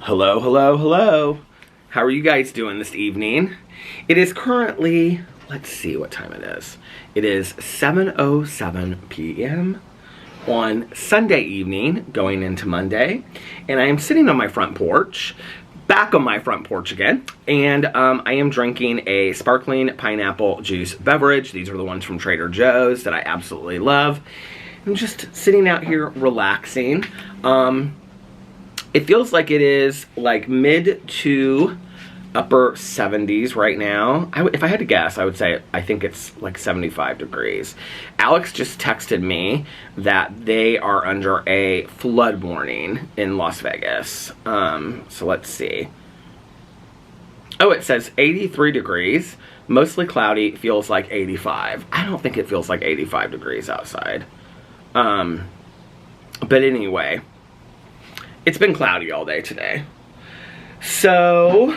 Hello, hello, hello. How are you guys doing this evening? It is currently, let's see what time it is. It is 7:07 p.m. on Sunday evening, going into Monday. And I am sitting on my front porch, back on my front porch again. And I am drinking a sparkling pineapple juice beverage. These are the ones from Trader Joe's that I absolutely love. I'm just sitting out here relaxing. It feels like it is like mid to upper 70s right now. If I had to guess, I would say I think it's like 75 degrees. Alex just texted me that they are under a flood warning in Las Vegas. So let's see. Oh, it says 83 degrees, mostly cloudy, feels like 85. I don't think it feels like 85 degrees outside. But anyway, it's been cloudy all day today. So,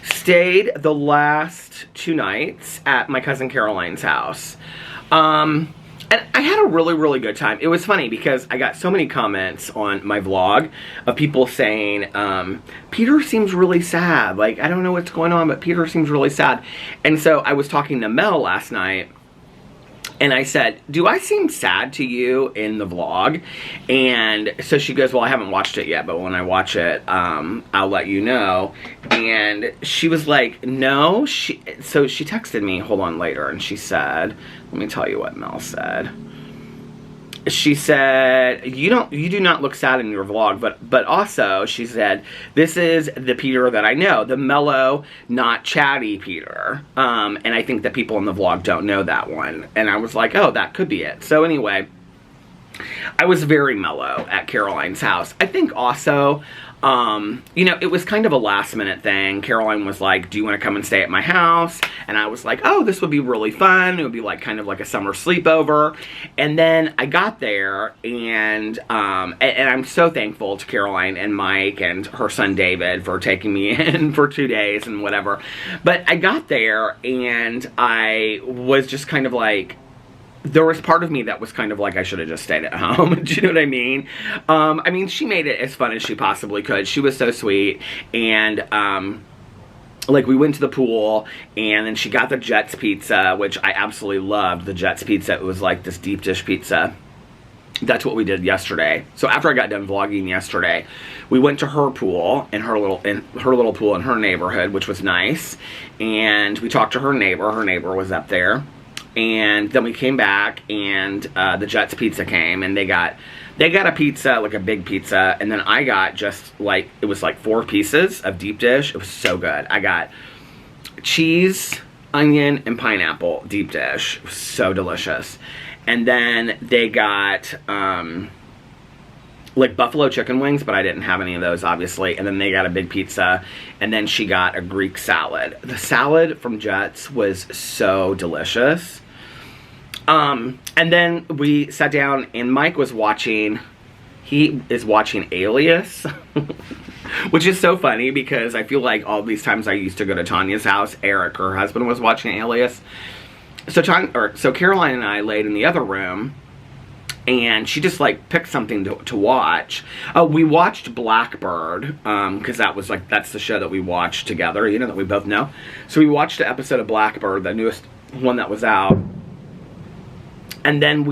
stayed the last 2 nights at my cousin Caroline's house. And I had a really, really good time. It was funny because I got so many comments on my vlog of people saying, Peter seems really sad. Like, I don't know what's going on, but Peter seems really sad. And so I was talking to Mel last night. And I said, do I seem sad to you in the vlog? And so she goes, well, I haven't watched it yet, but when I watch it, I'll let you know. And she was like, no. So she texted me, hold on, later, and she said, let me tell you what Mel said. She said, you do not look sad in your vlog, but also, she said, this is the Peter that I know, the mellow, not chatty Peter. And I think that people in the vlog don't know that one. And I was like, oh, that could be it. So anyway, I was very mellow at Caroline's house. I think also, you know, it was kind of a last minute thing. Caroline was like, do you want to come and stay at my house? And I was like, oh, this would be really fun. It would be like kind of like a summer sleepover. And then I got there and I'm so thankful to Caroline and Mike and her son David for taking me in for 2 days and whatever. But I got there and I was just kind of like, there was part of me that was kind of like I should have just stayed at home. Do you know what I mean? I mean, she made it as fun as she possibly could. She was so sweet. And, like, we went to the pool, and then she got the Jets pizza, which I absolutely loved. The Jets pizza, it was like this deep dish pizza. That's what we did yesterday. So after I got done vlogging yesterday, we went to her pool, in her little pool in her neighborhood, which was nice. And we talked to her neighbor. Her neighbor was up there. And then we came back, and the Jets pizza came, and they got a pizza, like a big pizza, and then I got just like, it was like 4 pieces of deep dish. It was so good. I got cheese, onion, and pineapple deep dish. It was so delicious. And then they got like buffalo chicken wings, but I didn't have any of those, obviously. And then they got a big pizza, and then she got a Greek salad. The salad from Jets was so delicious. And then we sat down, and Mike was watching, he is watching Alias, which is so funny because I feel like all these times I used to go to Tanya's house, Eric, her husband, was watching Alias. So Caroline and I laid in the other room, and she just like picked something to watch. We watched Blackbird, because that's the show that we watched together, you know, that we both know. So we watched an episode of Blackbird, the newest one that was out. And then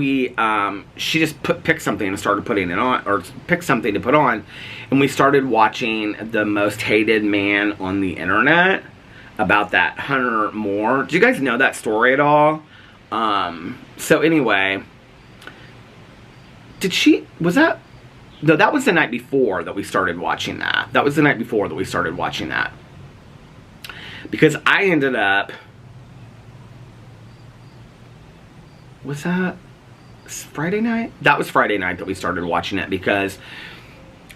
she just picked something and started putting it on, or picked something to put on. And we started watching The Most Hated Man on the Internet, about that Hunter Moore. Do you guys know that story at all? So anyway, no, that was the night before that we started watching that. That was the night before that we started watching that. Because I ended up, was that Friday night? That was Friday night that we started watching it because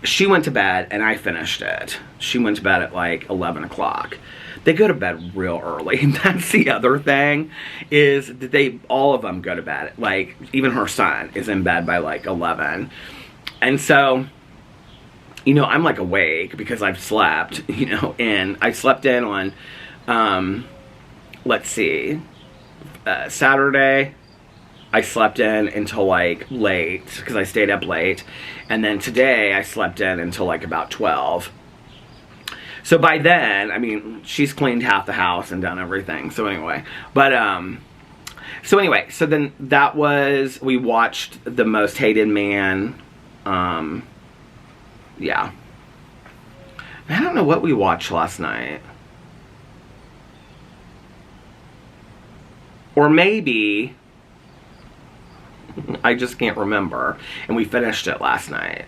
she went to bed and I finished it. She went to bed at like 11 o'clock. They go to bed real early. And that's the other thing, is that all of them go to bed. Like, even her son is in bed by like 11. And so, you know, I'm like awake because I've slept, you know, and I slept in on, let's see, Saturday, I slept in until like late because I stayed up late. And then today I slept in until like about 12. So by then, I mean, she's cleaned half the house and done everything. So anyway, so then that was, we watched The Most Hated Man. Yeah. I don't know what we watched last night. Or maybe, I just can't remember. And we finished it last night.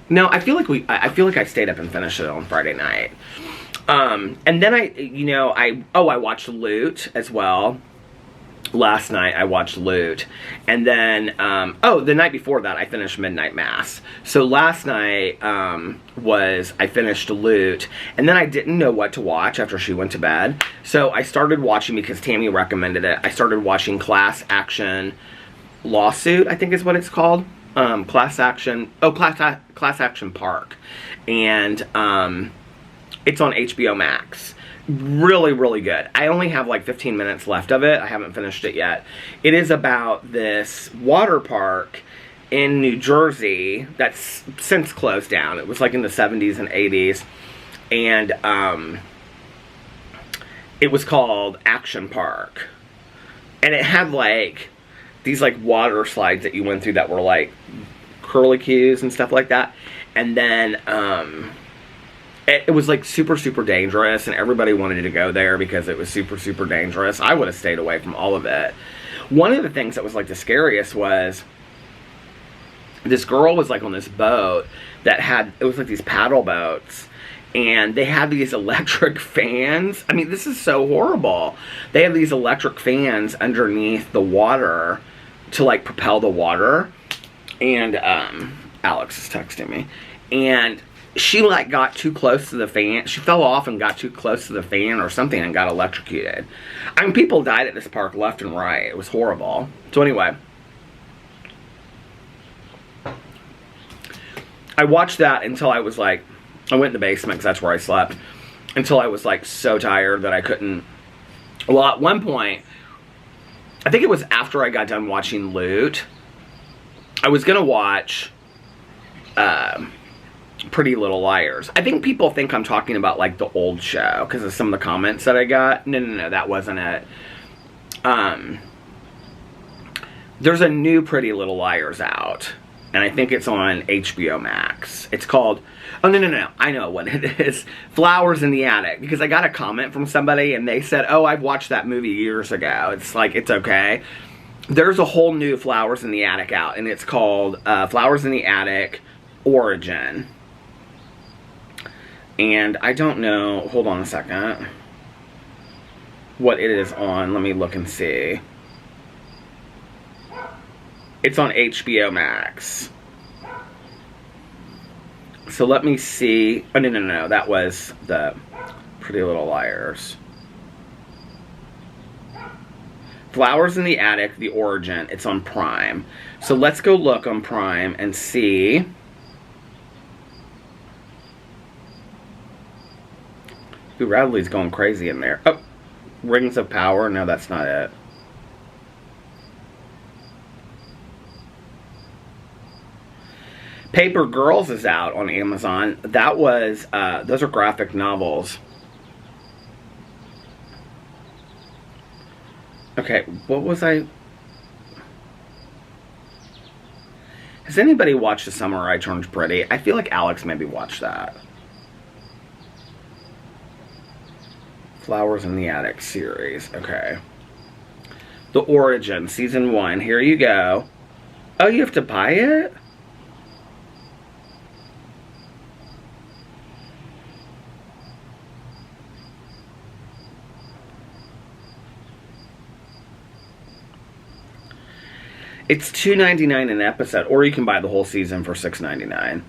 No, I feel like I stayed up and finished it on Friday night. And then I watched Loot as well. Last night I watched Loot. And then, the night before that I finished Midnight Mass. So last night, I finished Loot. And then I didn't know what to watch after she went to bed. So I started watching, because Tammy recommended it, I started watching Class Action Lawsuit, I think is what it's called. Class Action Park. And, it's on HBO Max. Really, really good. I only have like 15 minutes left of it. I haven't finished it yet. It is about this water park in New Jersey that's since closed down. It was like in the 70s and 80s. And it was called Action Park. And it had like these like water slides that you went through that were like curlicues and stuff like that. And then it was like super, super dangerous, and everybody wanted to go there because it was super, super dangerous. I would have stayed away from all of it. One of the things that was like the scariest was this girl was like on this boat that had, it was like these paddle boats, and they had these electric fans. I mean, this is so horrible. They have these electric fans underneath the water to like propel the water. And Alex is texting me. And she like got too close to the fan. She fell off and got too close to the fan or something and got electrocuted. I mean, people died at this park left and right. It was horrible. So anyway, I watched that until I was like, I went in the basement because that's where I slept, until I was like so tired that I couldn't. Well, at one point, I think it was after I got done watching Loot, I was gonna watch Pretty Little Liars. I think people think I'm talking about like the old show because of some of the comments that I got. No, that wasn't it. There's a new Pretty Little Liars out, and I think it's on HBO Max. It's called, oh no, I know what it is. Flowers in the Attic, because I got a comment from somebody and they said, oh, I've watched that movie years ago. It's like, it's okay. There's a whole new Flowers in the Attic out, and it's called Flowers in the Attic Origin. And I don't know, hold on a second, what it is on. Let me look and see. It's on HBO Max. So let me see. Oh, no. That was the Pretty Little Liars. Flowers in the Attic, The Origin. It's on Prime. So let's go look on Prime and see. Ooh, Radley's going crazy in there. Oh, Rings of Power. No, that's not it. Paper Girls is out on Amazon. That was, those are graphic novels. Okay, what was I... Has anybody watched The Summer I Turned Pretty? I feel like Alex maybe watched that. Flowers in the Attic series. Okay. The Origin, Season 1. Here you go. Oh, you have to buy it? It's $2.99 an episode, or you can buy the whole season for $6.99.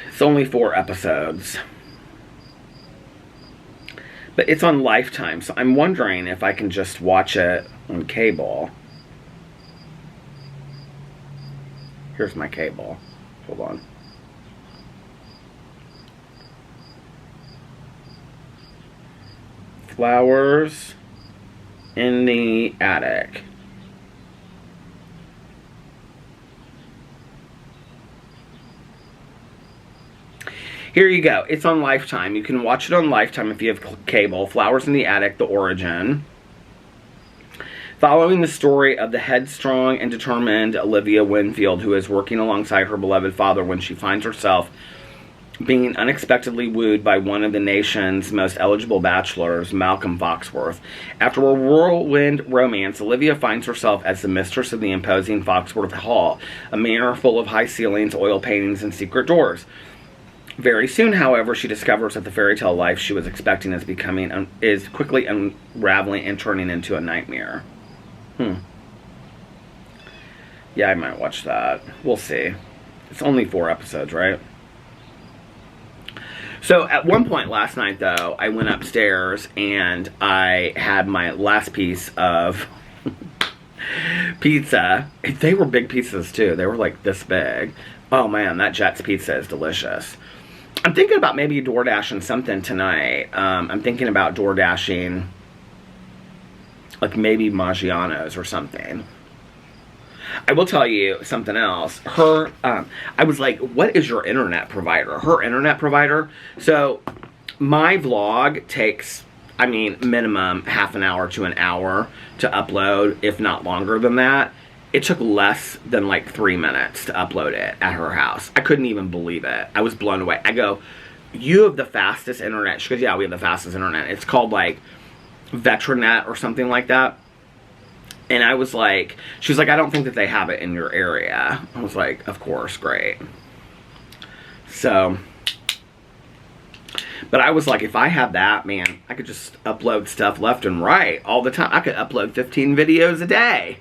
It's only 4 episodes. But it's on Lifetime, so I'm wondering if I can just watch it on cable. Here's my cable. Hold on. Flowers in the Attic. Here you go. It's on Lifetime. You can watch it on Lifetime if you have cable. Flowers in the Attic, The Origin. Following the story of the headstrong and determined Olivia Winfield, who is working alongside her beloved father when she finds herself being unexpectedly wooed by one of the nation's most eligible bachelors, Malcolm Foxworth. After a whirlwind romance, Olivia finds herself as the mistress of the imposing Foxworth Hall, a manor full of high ceilings, oil paintings, and secret doors. Very soon, however, she discovers that the fairy tale life she was expecting is quickly unraveling and turning into a nightmare. Yeah, I might watch that. We'll see. It's only 4 episodes, right? So at one point last night, though, I went upstairs and I had my last piece of pizza. They were big pizzas, too. They were like this big. Oh, man, that Jet's pizza is delicious. I'm thinking about maybe DoorDashing something tonight. I'm thinking about DoorDashing like maybe Maggiano's or something. I will tell you something else. I was like, what is your internet provider? Her internet provider. So my vlog takes, I mean, minimum half an hour to an hour to upload, if not longer than that. It took less than like 3 minutes to upload it at her house. I couldn't even believe it. I was blown away. I go, you have the fastest internet. She goes, yeah, we have the fastest internet. It's called like Vetronet or something like that. And I was like, she was like, I don't think that they have it in your area. I was like, of course, great. So, but I was like, if I had that, man, I could just upload stuff left and right all the time. I could upload 15 videos a day.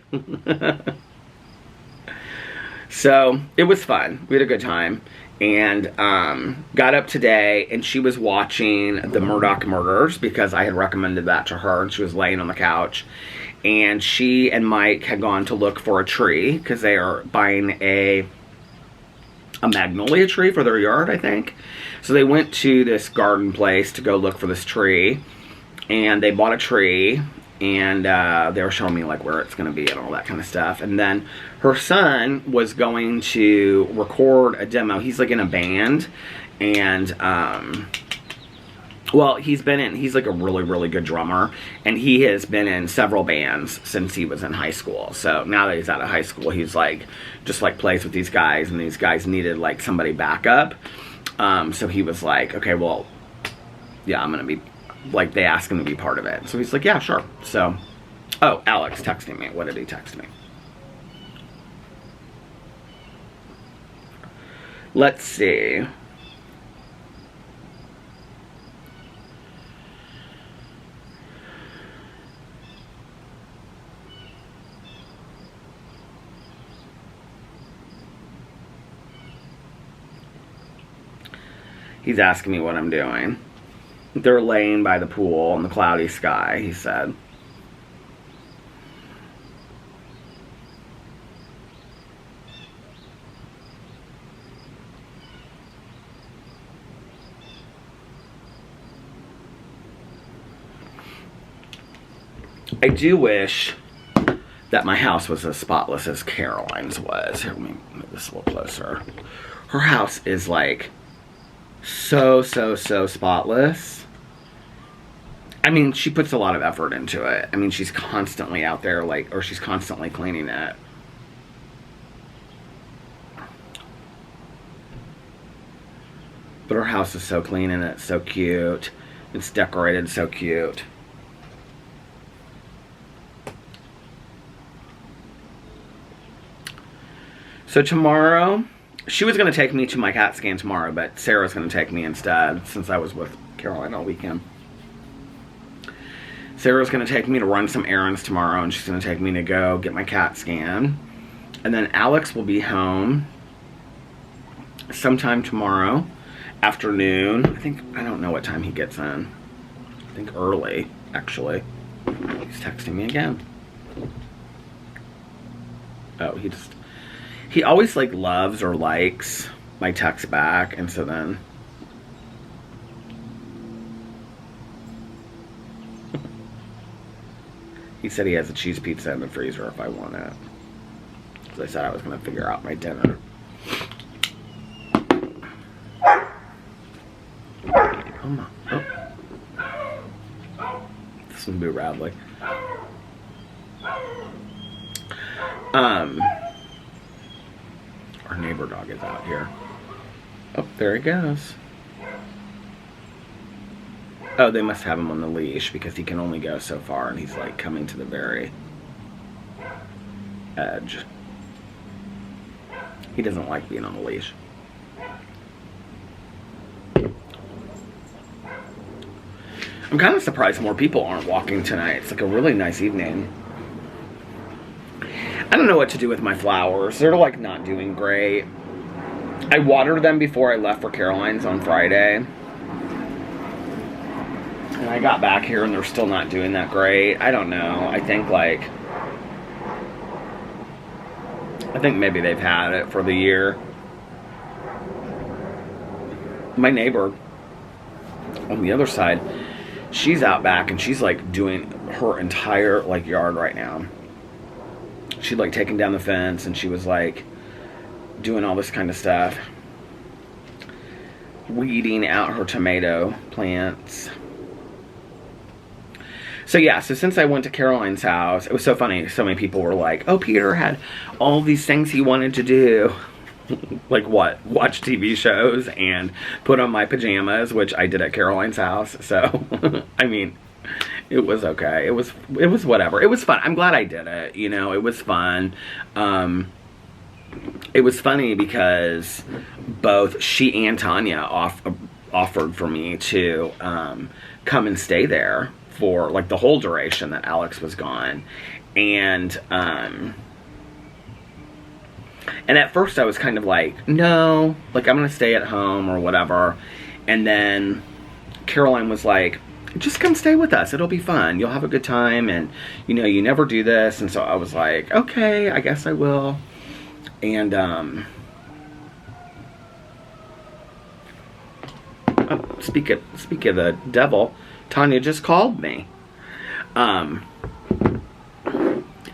So, it was fun. We had a good time. And got up today, and she was watching the Murdoch Murders because I had recommended that to her, and she was laying on the couch. And she and Mike had gone to look for a tree because they are buying a magnolia tree for their yard, I think. So they went to this garden place to go look for this tree, and they bought a tree, and they were showing me like where it's going to be and all that kind of stuff. And then her son was going to record a demo. He's like in a band, and well, he's like a really, really good drummer, and he has been in several bands since he was in high school. So now that he's out of high school, he's like, just like plays with these guys, and these guys needed like somebody backup. So he was like, okay, well, yeah, I'm gonna be, like, they asked him to be part of it. So he's like, yeah, sure. So, oh, Alex texting me. What did he text me? Let's see. He's asking me what I'm doing. They're laying by the pool in the cloudy sky, he said. I do wish that my house was as spotless as Caroline's was. Here, let me move this a little closer. Her house is like so spotless. I mean, she puts a lot of effort into it. I mean, she's constantly out there, like, or she's constantly cleaning it. But her house is so clean and it's so cute. It's decorated so cute. So tomorrow, she was going to take me to my CAT scan tomorrow, but Sarah's going to take me instead, since I was with Caroline all weekend. Sarah's going to take me to run some errands tomorrow, and she's going to take me to go get my CAT scan. And then Alex will be home sometime tomorrow afternoon. I don't know what time he gets in. I think early, actually. He's texting me again. Oh, he always, like, loves or likes my text back, and so then... He said he has a cheese pizza in the freezer if I want it. So I said I was going to figure out my dinner. Come on. Oh. This one Boo Radley. Our neighbor dog is out here. Oh, there he goes. Oh, they must have him on the leash because he can only go so far, and he's like coming to the very edge. He doesn't like being on the leash. I'm kind of surprised more people aren't walking tonight. It's like a really nice evening. I don't know what to do with my flowers. They're like not doing great. I watered them before I left for Caroline's on Friday. And I got back here and they're still not doing that great. I don't know. I think maybe they've had it for the year. My neighbor on the other side, she's out back and she's like doing her entire like yard right now. She'd like taken down the fence and she was like doing all this kind of stuff. Weeding out her tomato plants. So yeah, so since I went to Caroline's house, it was so funny. So many people were like, oh, Peter had all these things he wanted to do. Like what? Watch TV shows and put on my pajamas, which I did at Caroline's house. So, I mean, it was okay. It was whatever. It was fun. I'm glad I did it. You know, it was fun. It was funny because both she and Tanya offered for me to come and stay there for like the whole duration that Alex was gone. And at first I was kind of like, no, like I'm going to stay at home or whatever. And then Caroline was like, just come stay with us. It'll be fun. You'll have a good time. And, you know, you never do this. And so I was like, okay, I guess I will. And, speak of the devil, Tanya just called me.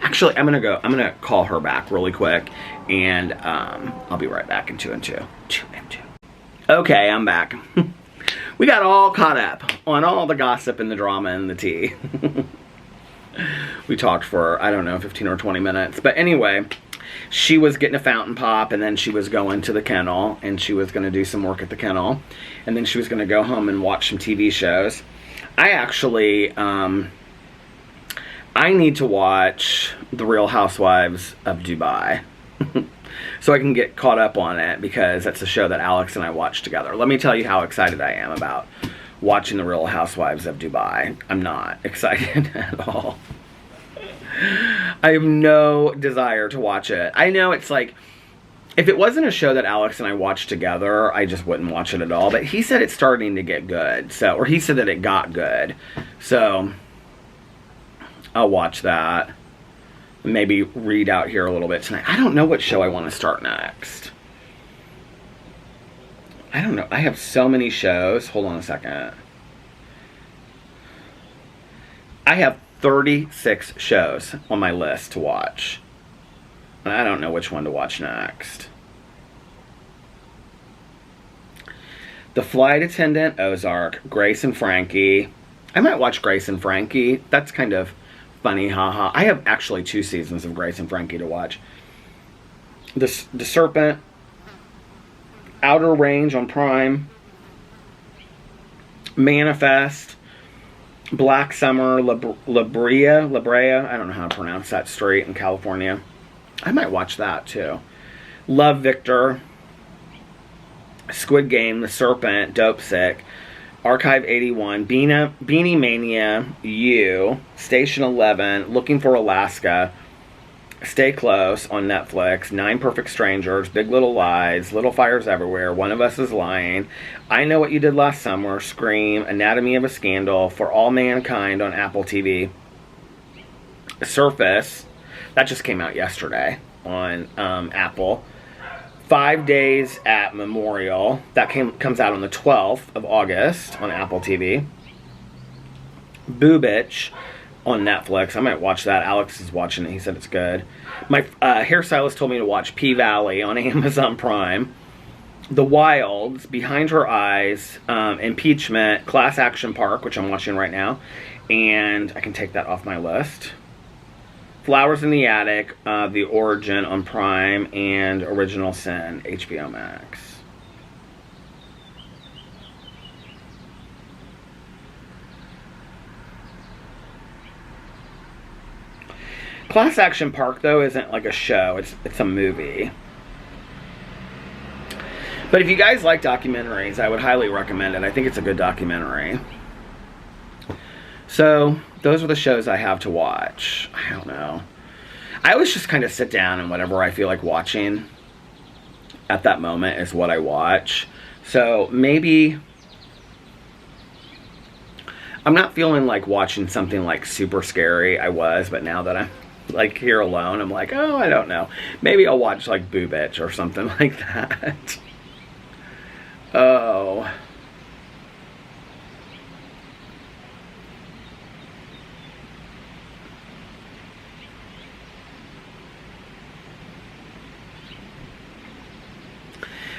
Actually, I'm gonna call her back really quick, and I'll be right back in 2 and 2. 2 and 2. Okay, I'm back. We got all caught up on all the gossip and the drama and the tea. We talked for, I don't know, 15 or 20 minutes. But anyway, she was getting a fountain pop, and then she was going to the kennel, and she was going to do some work at the kennel, and then she was going to go home and watch some TV shows. I actually, I need to watch The Real Housewives of Dubai. So I can get caught up on it, because that's a show that Alex and I watched together. Let me tell you how excited I am about watching The Real Housewives of Dubai. I'm not excited at all. I have no desire to watch it. I know it's like, if it wasn't a show that Alex and I watched together, I just wouldn't watch it at all. But he said it's starting to get good. So, or he said that it got good. So, I'll watch that. Maybe read out here a little bit tonight. I don't know what show I want to start next. I don't know. I have so many shows. Hold on a second. I have 36 shows on my list to watch. And I don't know which one to watch next. The Flight Attendant, Ozark, Grace and Frankie. I might watch Grace and Frankie. That's kind of funny, haha. I have actually 2 seasons of Grace and Frankie to watch. The Serpent, Outer Range on Prime, Manifest, Black Summer, La Brea, I don't know how to pronounce that straight, in California. I might watch that too. Love Victor, Squid Game, The Serpent, Dope Sick, Archive 81, Beanie Mania, You, Station 11, Looking for Alaska, Stay Close on Netflix, 9 Perfect Strangers, Big Little Lies, Little Fires Everywhere, One of Us is Lying, I Know What You Did Last Summer, Scream, Anatomy of a Scandal, For All Mankind on Apple TV, Surface, that just came out yesterday on Apple, 5 Days at Memorial, that comes out on the 12th of August on Apple TV, Boobitch on Netflix. I might watch that. Alex is watching it. He said it's good. My hairstylist told me to watch P-Valley on Amazon Prime. The Wilds, Behind Her Eyes, Impeachment, Class Action Park, which I'm watching right now, and I can take that off my list. Flowers in the Attic, The Origin on Prime, and Original Sin, HBO Max. Class Action Park, though, isn't like a show. It's a movie. But if you guys like documentaries, I would highly recommend it. I think it's a good documentary. So, those are the shows I have to watch. I don't know. I always just kind of sit down and whatever I feel like watching at that moment is what I watch. So, maybe I'm not feeling like watching something like super scary. I was, but now that I'm like here alone, I'm like, oh, I don't know. Maybe I'll watch like Boo Bitch or something like that. Oh.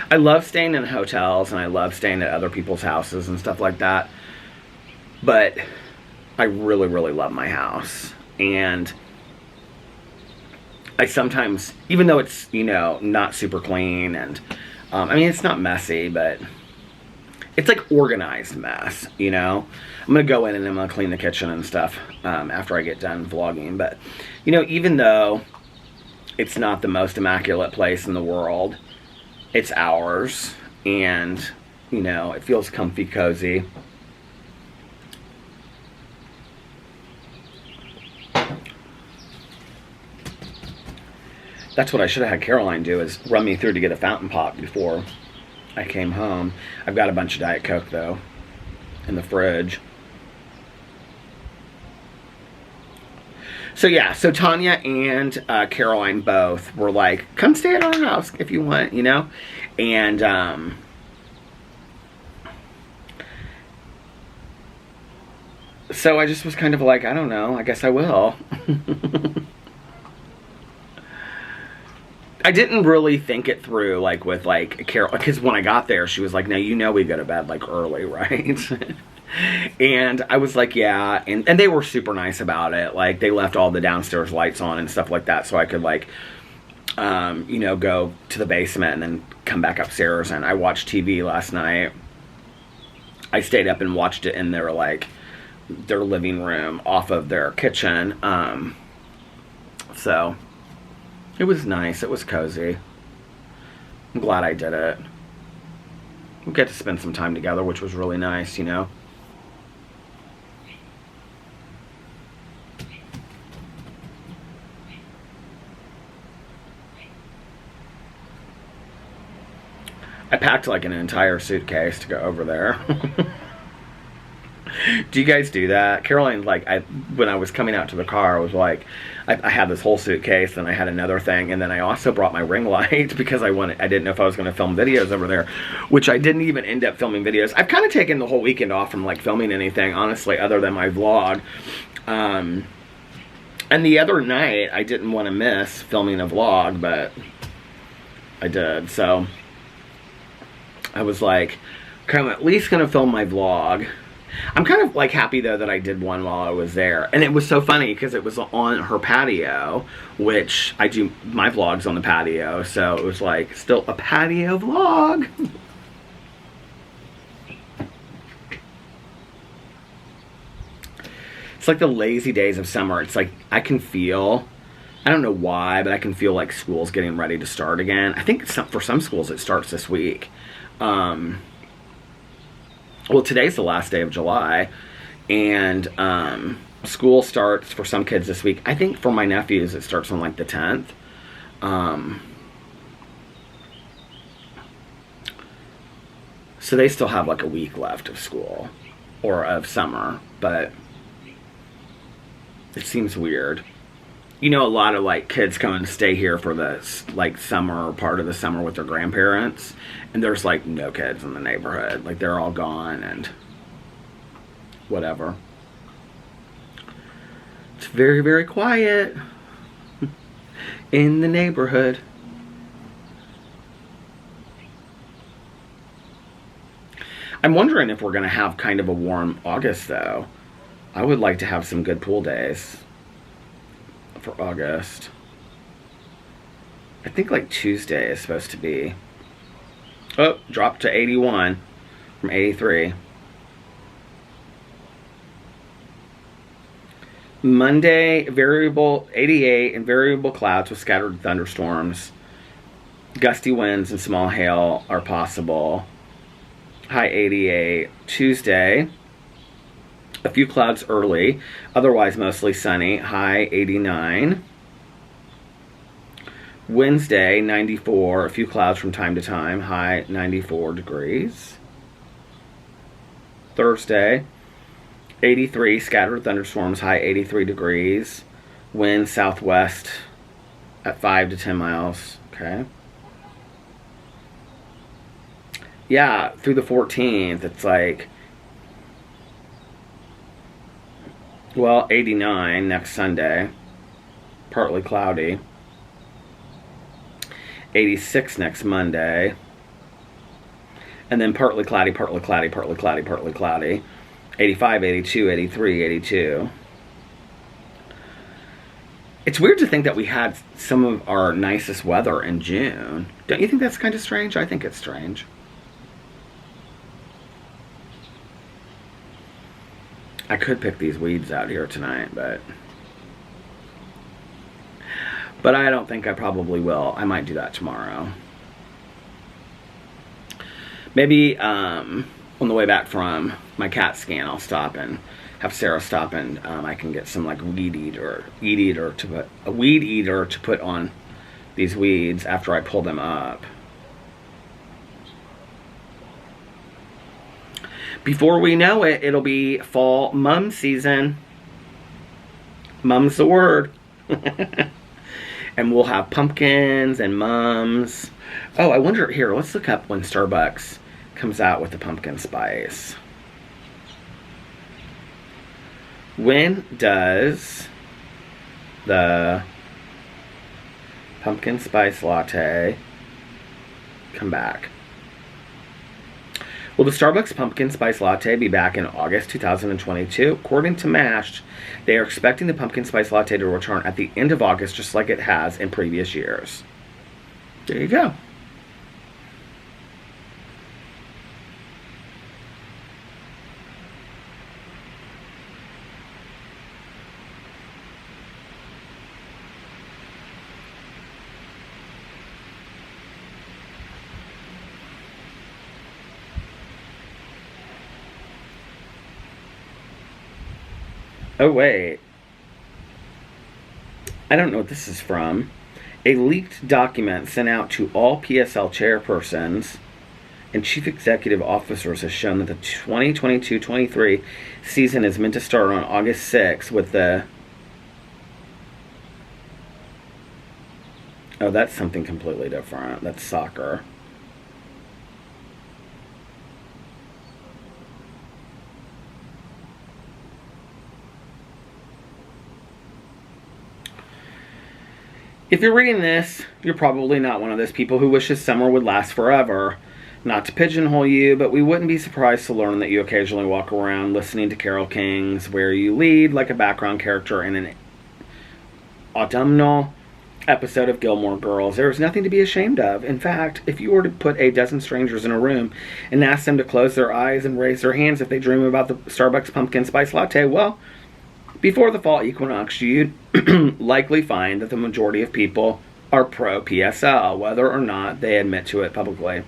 I love staying in hotels and I love staying at other people's houses and stuff like that. But I really, really love my house. And I sometimes, even though it's, you know, not super clean and, I mean, it's not messy, but it's like organized mess, you know? I'm going to go in and I'm going to clean the kitchen and stuff after I get done vlogging. But, you know, even though it's not the most immaculate place in the world, it's ours. And, you know, it feels comfy, cozy. That's what I should have had Caroline do, is run me through to get a fountain pop before I came home. I've got a bunch of Diet Coke, though, in the fridge. So, yeah. So, Tanya and Caroline both were like, come stay at our house if you want, you know? And, so I just was kind of like, I don't know. I guess I will. I didn't really think it through, like, with, like, Carol, because when I got there, she was like, no, you know we go to bed, like, early, right? And I was like, yeah, and they were super nice about it. Like, they left all the downstairs lights on and stuff like that, so I could, like, you know, go to the basement and then come back upstairs, and I watched TV last night. I stayed up and watched it in their, like, their living room off of their kitchen, so it was nice. It was cozy. I'm glad I did it. We get to spend some time together, which was really nice, you know. I packed like an entire suitcase to go over there. Do you guys do that? Caroline, like, when I was coming out to the car, I was like, I had this whole suitcase, and I had another thing, and then I also brought my ring light because I didn't know if I was going to film videos over there, which I didn't even end up filming videos. I've kind of taken the whole weekend off from, like, filming anything, honestly, other than my vlog. And the other night, I didn't want to miss filming a vlog, but I did, so I was like, okay, I'm at least going to film my vlog. I'm kind of like happy though that I did one while I was there. And it was so funny because it was on her patio, which I do my vlogs on the patio. So it was like still a patio vlog. It's like the lazy days of summer. It's like I can feel, I don't know why, but I can feel like school's getting ready to start again. I think for some schools it starts this week. Well, today's the last day of July, and school starts for some kids this week. I think for my nephews, it starts on like the 10th. So they still have like a week left of school, or of summer, but it seems weird. You know, a lot of like kids come and stay here for the like summer or part of the summer with their grandparents, and there's like no kids in the neighborhood. Like they're all gone and whatever. It's very, very quiet in the neighborhood. I'm wondering if we're going to have kind of a warm August, though. I would like to have some good pool days for August. I think like Tuesday is supposed to be. Oh, dropped to 81 from 83. Monday, variable 88 and variable clouds with scattered thunderstorms. Gusty winds and small hail are possible. High 88. Tuesday, a few clouds early, otherwise mostly sunny. High 89. Wednesday, 94, a few clouds from time to time. High 94 degrees. Thursday, 83, scattered thunderstorms. High 83 degrees. Wind southwest at 5 to 10 miles. Okay. Yeah, through the 14th, it's like, well, 89 next Sunday. Partly cloudy. 86 next Monday. And then partly cloudy, partly cloudy, partly cloudy, partly cloudy. 85, 82, 83, 82. It's weird to think that we had some of our nicest weather in June. Don't you think that's kind of strange? I think it's strange. I could pick these weeds out here tonight, but I don't think I probably will. I might do that tomorrow.Maybe on the way back from my CAT scan, I'll stop and have Sarah stop and I can get some like weed eater to put on these weeds after I pull them up. Before we know it, it'll be fall mum season. Mum's the word. And we'll have pumpkins and mums. Oh, I wonder, here, let's look up when Starbucks comes out with the pumpkin spice. When does the pumpkin spice latte come back? Will the Starbucks Pumpkin Spice Latte be back in August 2022? According to MASH, they are expecting the Pumpkin Spice Latte to return at the end of August, just like it has in previous years. There you go. Oh, wait. I don't know what this is from. A leaked document sent out to all PSL chairpersons and chief executive officers has shown that the 2022-23 season is meant to start on August 6th with the... Oh, that's something completely different. That's soccer. If you're reading this, you're probably not one of those people who wishes summer would last forever. Not to pigeonhole you, but we wouldn't be surprised to learn that you occasionally walk around listening to Carole King's Where You Lead like a background character in an autumnal episode of Gilmore Girls. There is nothing to be ashamed of. In fact, if you were to put a dozen strangers in a room and ask them to close their eyes and raise their hands if they dream about the Starbucks Pumpkin Spice Latte, well, before the fall equinox, you'd likely find that the majority of people are pro-PSL, whether or not they admit to it publicly.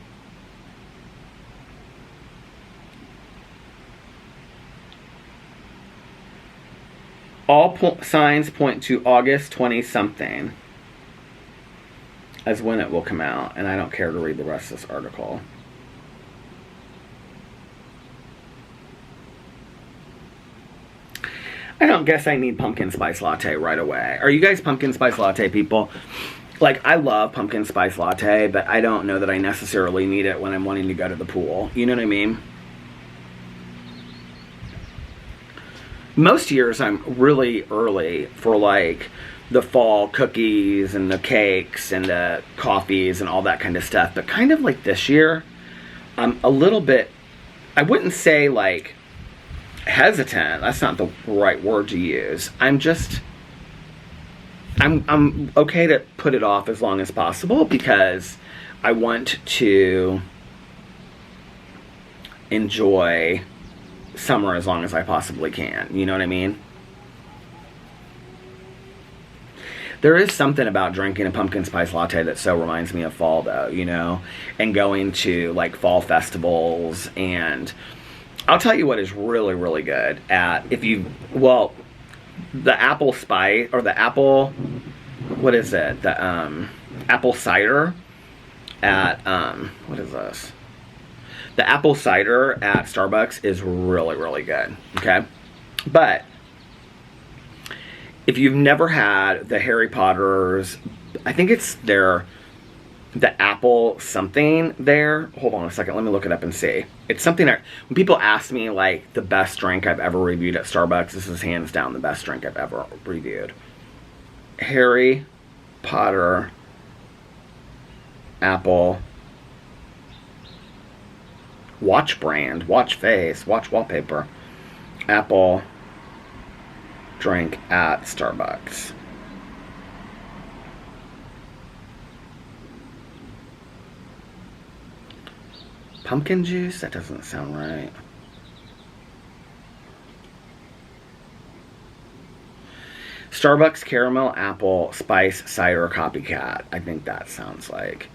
All signs point to August 20-something as when it will come out, and I don't care to read the rest of this article. I don't guess I need pumpkin spice latte right away. Are you guys pumpkin spice latte people? Like, I love pumpkin spice latte, but I don't know that I necessarily need it when I'm wanting to go to the pool. You know what I mean? Most years I'm really early for like the fall cookies and the cakes and the coffees and all that kind of stuff. But kind of like this year, I'm a little bit I wouldn't say like hesitant. That's not the right word to use. I'm okay to put it off as long as possible because I want to enjoy summer as long as I possibly can. You know what I mean? There is something about drinking a pumpkin spice latte that so reminds me of fall, though, you know, and going to like fall festivals. And I'll tell you what is really, really good at the apple spice or the apple, what is it? The apple cider at what is this? The apple cider at Starbucks is really, really good. Okay, but if you've never had the Harry Potter's, I think it's the apple something there. Hold on a second. Let me look it up and see. It's something that when people ask me like the best drink I've ever reviewed at Starbucks, this is hands down the best drink I've ever reviewed. Harry Potter apple watch brand, watch face, watch wallpaper, apple drink at Starbucks. Pumpkin juice? That doesn't sound right. Starbucks caramel apple spice cider copycat. I think that sounds like.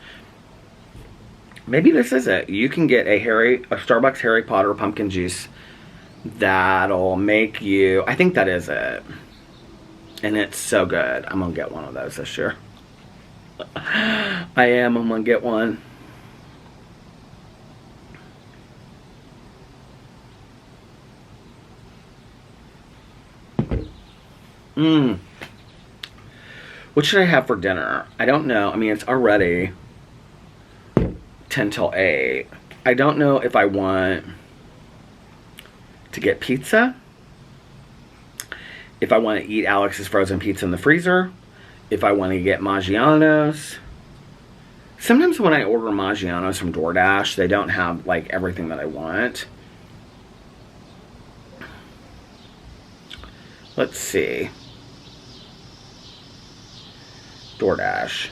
Maybe this is it. You can get a Starbucks Harry Potter pumpkin juice that'll make you, I think that is it. And it's so good. I'm gonna get one of those this year. I'm gonna get one. What should I have for dinner? I don't know. I mean, it's already 10 till 8. I don't know if I want to get pizza, if I want to eat Alex's frozen pizza in the freezer, if I want to get Maggiano's. Sometimes when I order Maggiano's from DoorDash, they don't have like everything that I want. Let's see. DoorDash.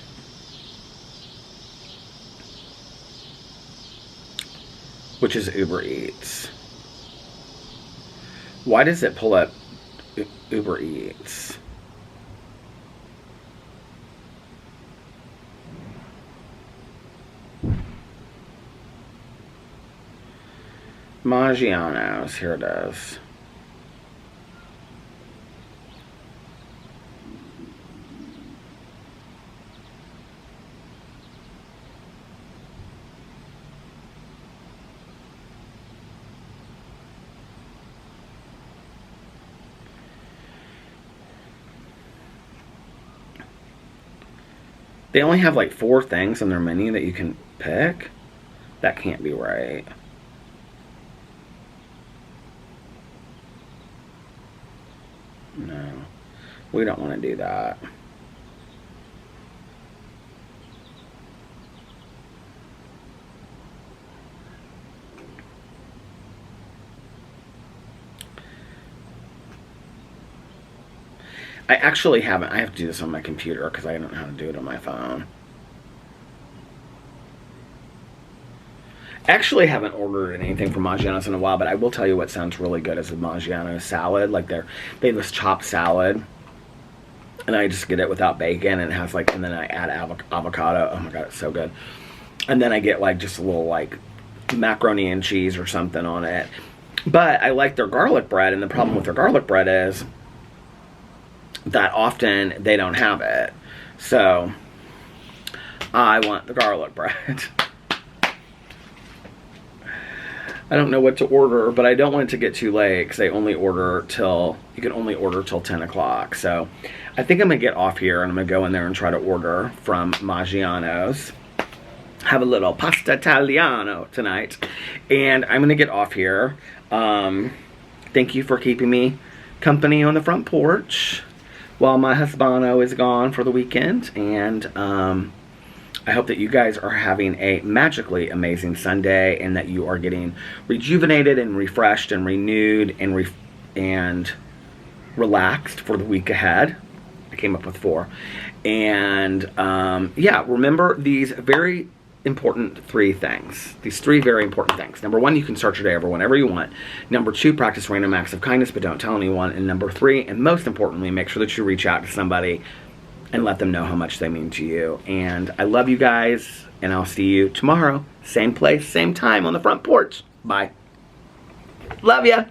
Which is Uber Eats. Why does it pull up Uber Eats? Maggiano's. Here it is. They only have like 4 things on their menu that you can pick. That can't be right. No, we don't want to do that. I actually haven't. I have to do this on my computer because I don't know how to do it on my phone. Actually haven't ordered anything from Maggiano's in a while, but I will tell you what sounds really good is a Maggiano's salad. Like they have this chopped salad, and I just get it without bacon, and it has like, and then I add avocado. Oh my god, it's so good. And then I get like just a little like macaroni and cheese or something on it. But I like their garlic bread, and the problem with their garlic bread is that often they don't have it. So I want the garlic bread. I don't know what to order, but I don't want it to get too late because they only order till, you can only order till 10 o'clock. So I think I'm going to get off here and I'm going to go in there and try to order from Maggiano's. Have a little pasta italiano tonight. And I'm going to get off here. Thank you for keeping me company on the front porch while my husbando is gone for the weekend. And I hope that you guys are having a magically amazing Sunday and that you are getting rejuvenated and refreshed and renewed and relaxed for the week ahead. I came up with 4. And yeah, remember these very important 3 things. These 3 very important things. Number 1, you can start your day over whenever you want. Number 2, practice random acts of kindness, but don't tell anyone. And number 3, and most importantly, make sure that you reach out to somebody and let them know how much they mean to you. And I love you guys, and I'll see you tomorrow. Same place, same time on the front porch. Bye. Love ya.